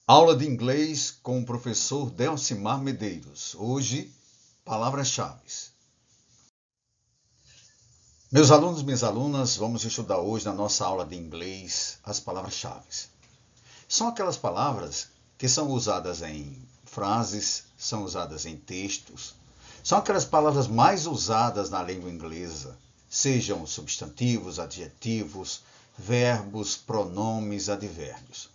Aula de inglês com o professor Delcimar Medeiros. Hoje, palavras-chave. Meus alunos, minhas alunas, vamos estudar hoje na nossa aula de inglês as palavras-chave. São aquelas palavras que são usadas em frases, são usadas em textos, são aquelas palavras mais usadas na língua inglesa, sejam substantivos, adjetivos, verbos, pronomes, advérbios.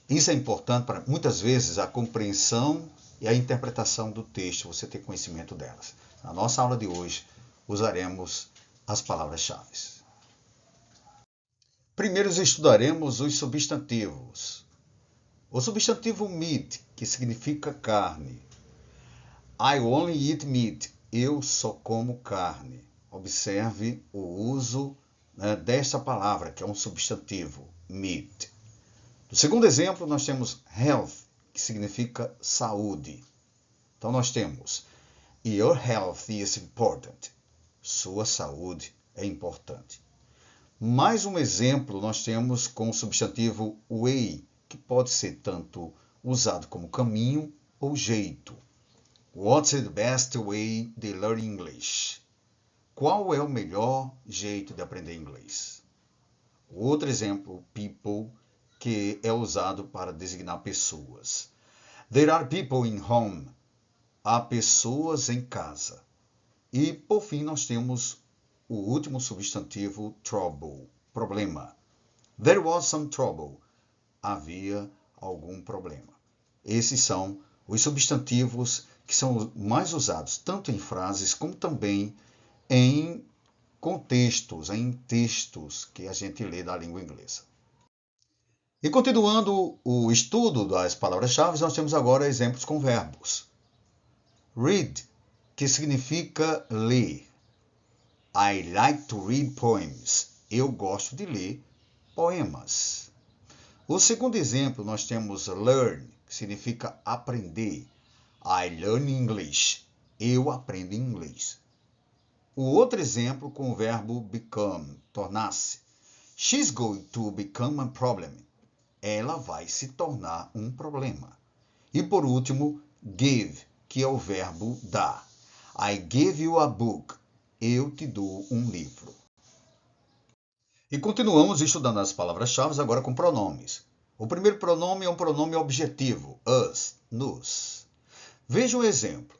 Isso é importante para, muitas vezes, a compreensão e a interpretação do texto, você ter conhecimento delas. Na nossa aula de hoje, usaremos as palavras-chave. Primeiro estudaremos os substantivos. O substantivo meat, que significa carne. I only eat meat. Eu só como carne. Observe o uso desta palavra, que é um substantivo, meat. No segundo exemplo, nós temos health, que significa saúde. Então, nós temos your health is important. Sua saúde é importante. Mais um exemplo nós temos com o substantivo way, que pode ser tanto usado como caminho ou jeito. What's the best way to learn English? Qual é o melhor jeito de aprender inglês? Outro exemplo, people, que é usado para designar pessoas. There are people in home. Há pessoas em casa. E, por fim, nós temos o último substantivo, trouble, problema. There was some trouble. Havia algum problema. Esses são os substantivos que são mais usados, tanto em frases como também em contextos, em textos que a gente lê da língua inglesa. E continuando o estudo das palavras-chave, nós temos agora exemplos com verbos. Read, que significa ler. I like to read poems. Eu gosto de ler poemas. O segundo exemplo, nós temos learn, que significa aprender. I learn English. Eu aprendo inglês. O outro exemplo com o verbo become, tornar-se. She's going to become a problem. Ela vai se tornar um problema. E por último, give, que é o verbo dar. I give you a book. Eu te dou um livro. E continuamos estudando as palavras-chave agora com pronomes. O primeiro pronome é um pronome objetivo, us, nos. Veja um exemplo.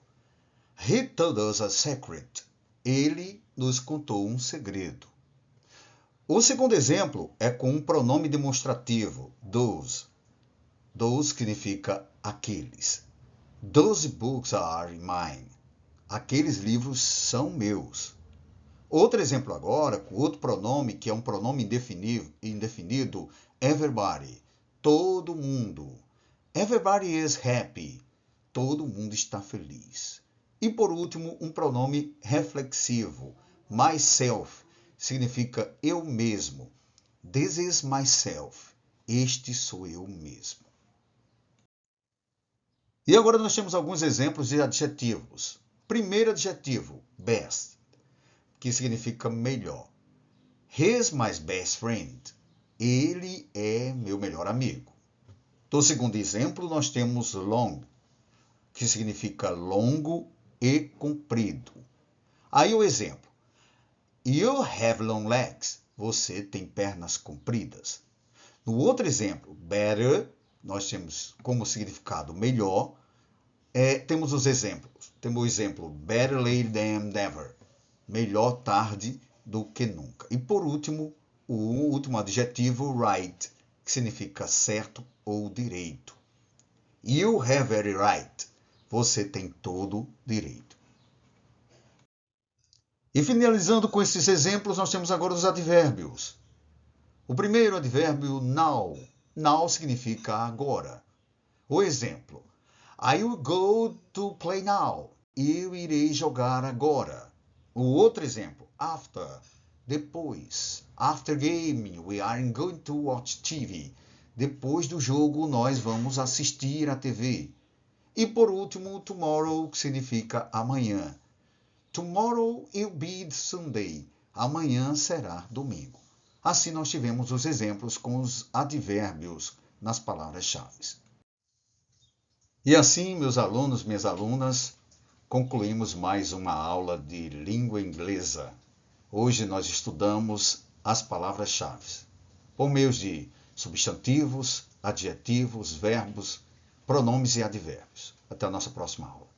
He told us a secret. Ele nos contou um segredo. O segundo exemplo é com um pronome demonstrativo, those. Those significa aqueles. Those books are mine. Aqueles livros são meus. Outro exemplo agora, com outro pronome, que é um pronome indefinido, everybody. Todo mundo. Everybody is happy. Todo mundo está feliz. E por último, um pronome reflexivo, myself. Significa eu mesmo. This is myself. Este sou eu mesmo. E agora nós temos alguns exemplos de adjetivos. Primeiro adjetivo, best, que significa melhor. He's my best friend. Ele é meu melhor amigo. No segundo exemplo, nós temos long, que significa longo e comprido. Aí o exemplo. You have long legs. Você tem pernas compridas. No outro exemplo, better, nós temos como significado melhor. Temos os exemplos. Temos o exemplo better late than never. Melhor tarde do que nunca. E por último, o último adjetivo, right, que significa certo ou direito. You have every right. Você tem todo direito. E finalizando com esses exemplos, nós temos agora os advérbios. O primeiro advérbio, now. Now significa agora. O exemplo. I will go to play now. Eu irei jogar agora. O outro exemplo. After. Depois. After game, we are going to watch TV. Depois do jogo, nós vamos assistir à TV. E por último, tomorrow, que significa amanhã. Tomorrow will be Sunday. Amanhã será domingo. Assim nós tivemos os exemplos com os advérbios nas palavras-chave. E assim, meus alunos, minhas alunas, concluímos mais uma aula de língua inglesa. Hoje nós estudamos as palavras-chave, por meio de substantivos, adjetivos, verbos, pronomes e advérbios. Até a nossa próxima aula.